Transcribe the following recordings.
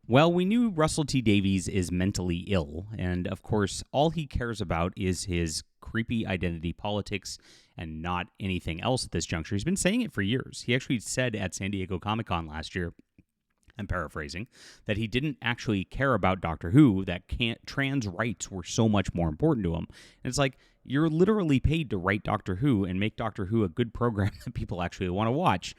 Well, we knew Russell T Davies is mentally ill, and of course, all he cares about is his creepy identity politics and not anything else at this juncture. He's been saying it for years. He actually said at San Diego Comic-Con last year, I'm paraphrasing, that he didn't actually care about Doctor Who, that trans rights were so much more important to him. And it's like, you're literally paid to write Doctor Who and make Doctor Who a good program that people actually want to watch.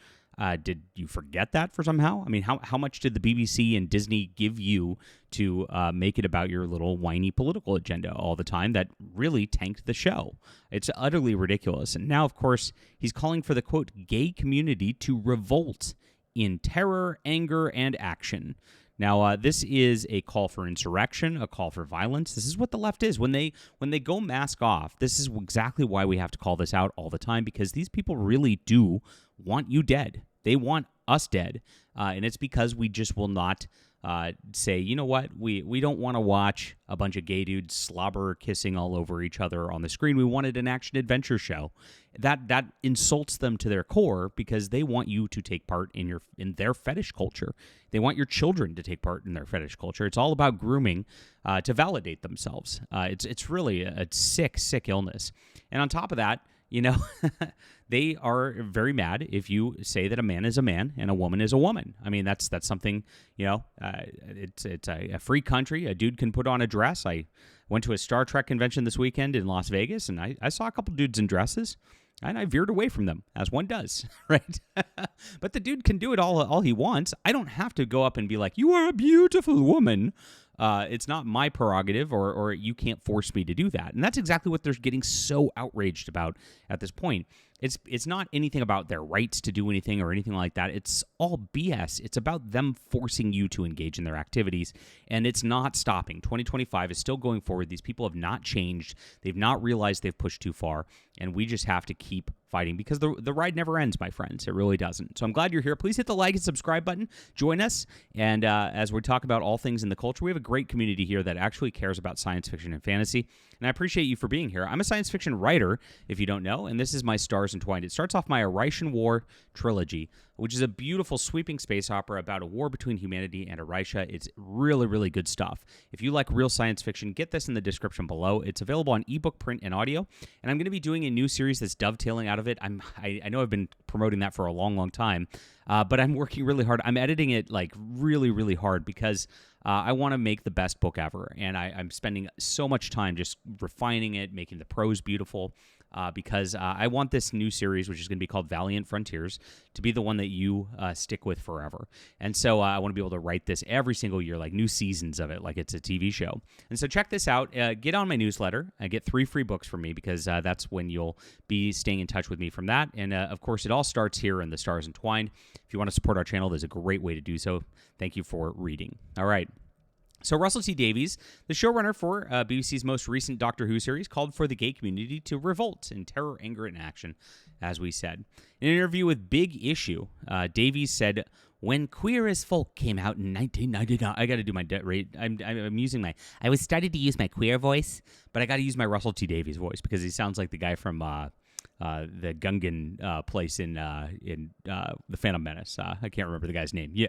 Did you forget that for somehow? I mean, how much did the BBC and Disney give you to make it about your little whiny political agenda all the time that really tanked the show? It's utterly ridiculous. And now, of course, he's calling for the, quote, gay community to revolt in terror, anger, and action. Now, this is a call for insurrection, a call for violence. This is what the left is. When they go mask off, this is exactly why we have to call this out all the time, because these people really do want you dead. They want us dead, and it's because we just will not say, you know what, we don't want to watch a bunch of gay dudes slobber kissing all over each other on the screen. We wanted an action-adventure show. That insults them to their core, because they want you to take part in their fetish culture. They want your children to take part in their fetish culture. It's all about grooming to validate themselves. It's really a sick illness. And on top of that, you know, they are very mad if you say that a man is a man and a woman is a woman. I mean, that's something, you know, it's a free country. A dude can put on a dress. I went to a Star Trek convention this weekend in Las Vegas, and I saw a couple dudes in dresses, and I veered away from them, as one does, right? But the dude can do it all he wants. I don't have to go up and be like, you are a beautiful woman. It's not my prerogative, or you can't force me to do that. And that's exactly what they're getting so outraged about at this point. It's not anything about their rights to do anything or anything like that. It's all BS. It's about them forcing you to engage in their activities, and it's not stopping. 2025 is still going forward. These people have not changed. They've not realized they've pushed too far, and we just have to keep fighting, because the ride never ends, my friends. It really doesn't. So I'm glad you're here. Please hit the like and subscribe button. Join us. And as we talk about all things in the culture, we have a great community here that actually cares about science fiction and fantasy. And I appreciate you for being here. I'm a science fiction writer, if you don't know, and this is my Stars Entwined. It starts off my Aritian War trilogy, which is a beautiful sweeping space opera about a war between humanity and Aritia. It's really, really good stuff. If you like real science fiction, get this in the description below. It's available on ebook, print, and audio. And I'm going to be doing a new series that's dovetailing out of it. I know I've been promoting that for a long, long time, but I'm working really hard. I'm editing it like really, really hard, because I want to make the best book ever. And I'm spending so much time just refining it, making the prose beautiful. Because I want this new series, which is going to be called Valiant Frontiers, to be the one that you stick with forever. And so I want to be able to write this every single year, like new seasons of it, like it's a TV show. And so check this out. Get on my newsletter. Get 3 free books from me, because that's when you'll be staying in touch with me from that. And, of course, it all starts here in the Stars Entwined. If you want to support our channel, there's a great way to do so. Thank you for reading. All right. So Russell T Davies, the showrunner for BBC's most recent Doctor Who series, called for the gay community to revolt in terror, anger, and action, as we said. In an interview with Big Issue, Davies said, "When Queer as Folk came out in 1999, I got to do my I'm using my. I was started to use my queer voice, but I got to use my Russell T Davies voice, because he sounds like the guy from the Gungan place in the Phantom Menace. I can't remember the guy's name. Yeah."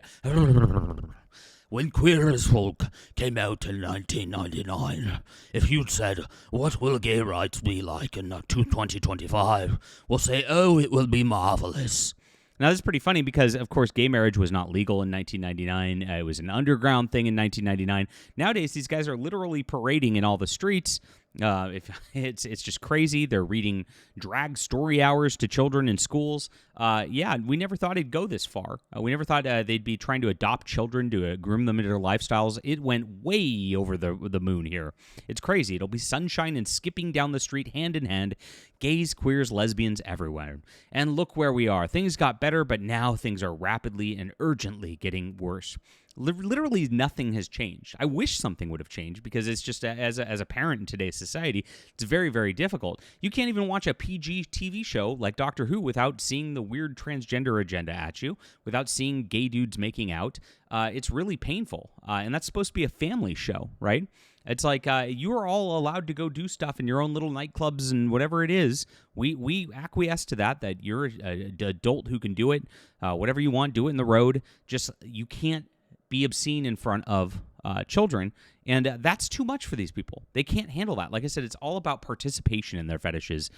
When Queer as Folk came out in 1999, if you'd said, what will gay rights be like in 2025, we'll say, oh, it will be marvelous. Now, this is pretty funny, because, of course, gay marriage was not legal in 1999. It was an underground thing in 1999. Nowadays, these guys are literally parading in all the streets. It's just crazy. They're reading drag story hours to children in schools. Yeah, we never thought it'd go this far. We never thought they'd be trying to adopt children to groom them into their lifestyles. It went way over the moon here. It's crazy. It'll be sunshine and skipping down the street hand in hand. Gays, queers, lesbians everywhere. And look where we are. Things got better, but now things are rapidly and urgently getting worse. Literally nothing has changed. I wish something would have changed, because it's just, as a parent in today's society, it's very, very difficult. You can't even watch a PG TV show like Doctor Who without seeing the weird transgender agenda at you, without seeing gay dudes making out. It's really painful, and that's supposed to be a family show, right? It's like you are all allowed to go do stuff in your own little nightclubs and whatever it is. We acquiesce to that you're an adult who can do it. Whatever you want, do it in the road. Just, you can't be obscene in front of children, and that's too much for these people. They can't handle that. Like I said, it's all about participation in their fetishes,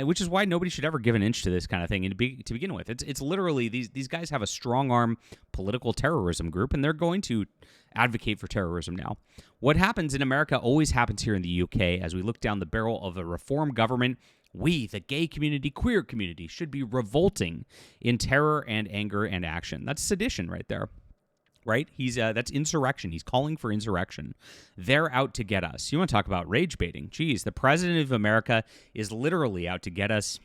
which is why nobody should ever give an inch to this kind of thing. And to begin with, it's literally these guys have a strong arm political terrorism group, and they're going to advocate for terrorism now. What happens in America always happens here in the UK. As we look down the barrel of a reform government, we, the gay community, queer community, should be revolting in terror and anger and action. That's sedition right there. Right? That's insurrection. He's calling for insurrection. They're out to get us. You want to talk about rage baiting? Geez, the president of America is literally out to get us,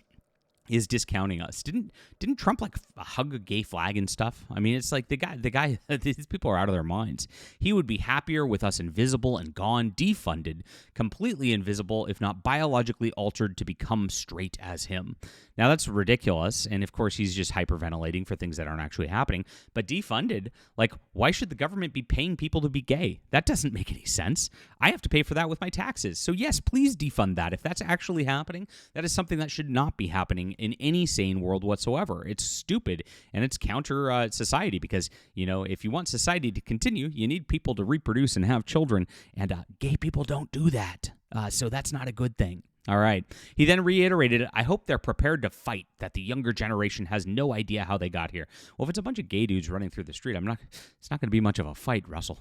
is discounting us. Didn't Trump like hug a gay flag and stuff? I mean, it's like the guy, these people are out of their minds. He would be happier with us invisible and gone, defunded, completely invisible, if not biologically altered to become straight as him. Now, that's ridiculous, and of course, he's just hyperventilating for things that aren't actually happening. But defunded, like, why should the government be paying people to be gay? That doesn't make any sense. I have to pay for that with my taxes. So yes, please defund that. If that's actually happening, that is something that should not be happening in any sane world whatsoever. It's stupid, and it's counter society because, if you want society to continue, you need people to reproduce and have children, and gay people don't do that. So that's not a good thing. All right. He then reiterated, I hope they're prepared to fight, that the younger generation has no idea how they got here. Well, if it's a bunch of gay dudes running through the street, it's not going to be much of a fight, Russell.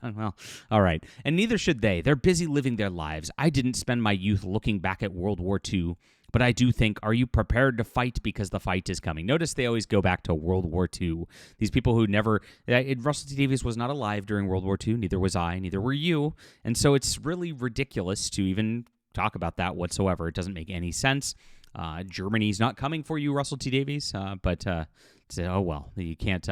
Well, all right. And neither should they. They're busy living their lives. I didn't spend my youth looking back at World War II, but I do think, are you prepared to fight because the fight is coming? Notice they always go back to World War II. These people who never... Russell T. Davies was not alive during World War II. Neither was I. Neither were you. And so it's really ridiculous to even talk about that whatsoever. It doesn't make any sense. Germany's not coming for you, Russell T. Davies, but oh well, you can't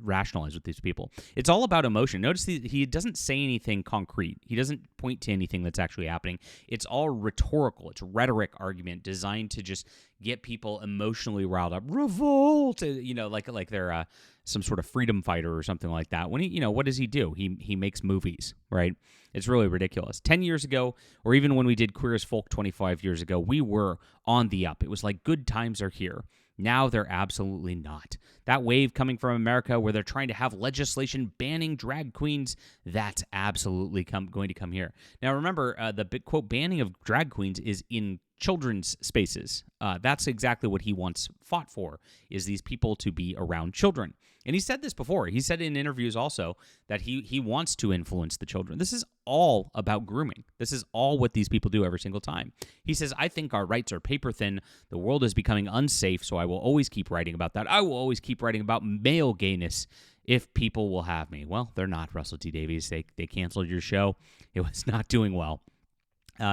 rationalize with these people. It's all about emotion. Notice he doesn't say anything concrete. He doesn't point to anything that's actually happening. It's all rhetorical. It's rhetoric argument designed to just get people emotionally riled up. Revolt, like they're some sort of freedom fighter or something like that. When what does he do? He makes movies, right? It's really ridiculous. 10 years ago, or even when we did Queer as Folk 25 years ago, we were on the up. It was like good times are here. Now they're absolutely not. That wave coming from America where they're trying to have legislation banning drag queens, that's absolutely going to come here. Now remember, the big quote banning of drag queens is in children's spaces. That's exactly what he once fought for, is these people to be around children. And he said this before. He said in interviews also that he wants to influence the children. This is all about grooming. This is all what these people do every single time. He says, I think our rights are paper thin. The world is becoming unsafe, so I will always keep writing about that. I will always keep writing about male gayness if people will have me. Well, they're not, Russell T. Davies. They canceled your show. It was not doing well.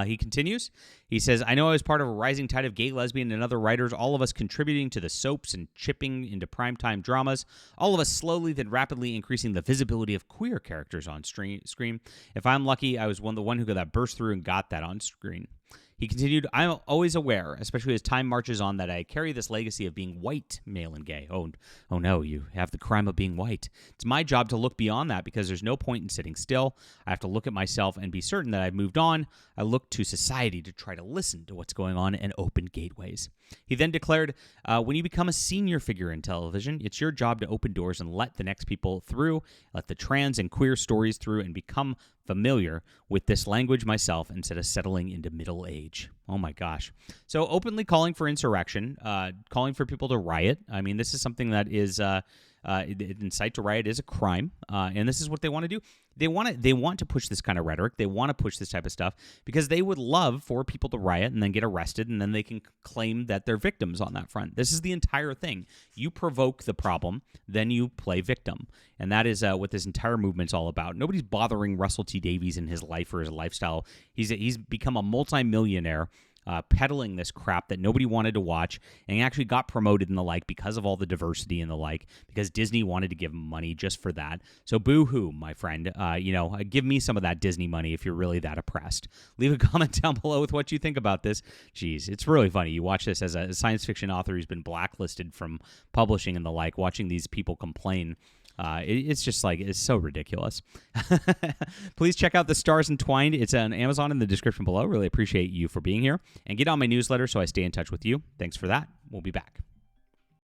He continues. He says, I know I was part of a rising tide of gay, lesbian, and other writers, all of us contributing to the soaps and chipping into primetime dramas, all of us slowly then rapidly increasing the visibility of queer characters on screen. If I'm lucky, I was the one who burst through and got that on screen. He continued, I'm always aware, especially as time marches on, that I carry this legacy of being white, male, and gay. Oh no, you have the crime of being white. It's my job to look beyond that because there's no point in sitting still. I have to look at myself and be certain that I've moved on. I look to society to try to listen to what's going on and open gateways. He then declared, when you become a senior figure in television, it's your job to open doors and let the next people through, let the trans and queer stories through, and become familiar with this language myself instead of settling into middle age. Oh my gosh. So openly calling for insurrection, calling for people to riot. I mean, this is something that is incite to riot is a crime, and this is what they want to do. They want to push this kind of rhetoric. They want to push this type of stuff because they would love for people to riot and then get arrested, and then they can claim that they're victims on that front. This is the entire thing. You provoke the problem, then you play victim, and that is what this entire movement's all about. Nobody's bothering Russell T. Davies in his life or his lifestyle. He's become a multimillionaire, peddling this crap that nobody wanted to watch, and he actually got promoted and the like because of all the diversity and the like, because Disney wanted to give him money just for that. So boo-hoo, my friend. Give me some of that Disney money if you're really that oppressed. Leave a comment down below with what you think about this. Jeez, it's really funny. You watch this as a science fiction author who's been blacklisted from publishing and the like, watching these people complain. It's just like, it's so ridiculous. Please check out the Stars Entwined. It's on Amazon in the description below. Really appreciate you for being here. And get on my newsletter so I stay in touch with you. Thanks for that. We'll be back.